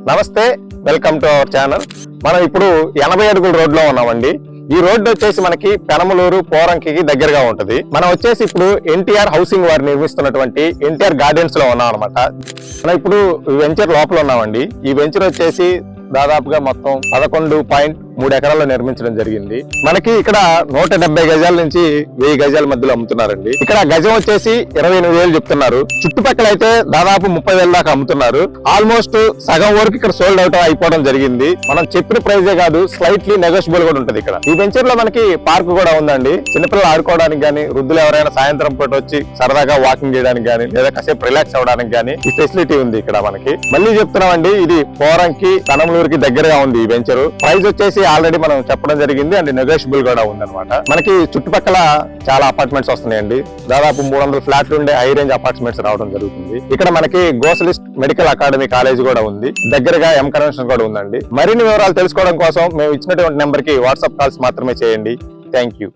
నమస్తే, welcome to our channel. మనం ఇప్పుడు 80 అడుగుల రోడ్ లో ఉన్నామండి. ఈ రోడ్డు వచ్చేసి మనకి పెనమలూరు పోరంకి దగ్గరగా ఉంటది. మనం వచ్చేసి ఇప్పుడు ఎన్టీఆర్ హౌసింగ్ వారు నిర్మిస్తున్నటువంటి ఎన్టీఆర్ గార్డెన్స్ లో ఉన్నాం అనమాట. మనం ఇప్పుడు వెంచర్ లోపల ఉన్నామండి. ఈ వెంచర్ వచ్చేసి దాదాపుగా మొత్తం 11.3 ఎకరాల్లో నిర్మించడం జరిగింది. మనకి ఇక్కడ 170 గజాల నుంచి 1000 గజాల మధ్యలో అమ్ముతున్నారండి. ఇక్కడ గజం వచ్చేసి 28,000 చెప్తున్నారు. చుట్టుపక్కల అయితే దాదాపు 30,000 దాకా అమ్ముతున్నారు. ఆల్మోస్ట్ సగం వరకు ఇక్కడ సోల్డ్ అవుట్ అయిపోవడం జరిగింది. మనం చెప్పిన ప్రైజే కాదు, స్లైట్లీ నెగోషియబుల్ కూడా ఉంటది. ఇక్కడ ఈ వెంచర్ లో మనకి పార్క్ కూడా ఉందండి. చిన్నపిల్లలు ఆడుకోవడానికి గానీ, వృద్ధులు ఎవరైనా సాయంత్రం పూట వచ్చి సరదాగా వాకింగ్ చేయడానికి గానీ, లేదా కాసేపు రిలాక్స్ అవ్వడానికి గానీ ఈ ఫెసిలిటీ ఉంది ఇక్కడ మనకి. మళ్ళీ చెప్తున్నామండి, ఇది పోరంకి పెనమలూరుకి దగ్గరగా ఉంది ఈ వెంచర్. ప్రైస్ వచ్చేసి ఆల్రెడీ మనం చెప్పడం జరిగింది అండ్ నెగోషియబుల్ కూడా ఉందన్నమాట. మనకి చుట్టుపక్కల చాలా అపార్ట్మెంట్స్ వస్తున్నాయండి. దాదాపు 300 ఫ్లాట్లు ఉండే హై రేంజ్ అపార్ట్మెంట్స్ రావడం జరుగుతుంది. ఇక్కడ మనకి గోసలిస్ట్ మెడికల్ అకాడమీ కాలేజ్ కూడా ఉంది. దగ్గరగా ఎం కన్వెన్షన్ కూడా ఉందండి. మరిన్ని వివరాలు తెలుసుకోవడం కోసం మేము ఇచ్చినటువంటి నెంబర్ కి వాట్సాప్ కాల్స్ మాత్రమే చేయండి. Thank you.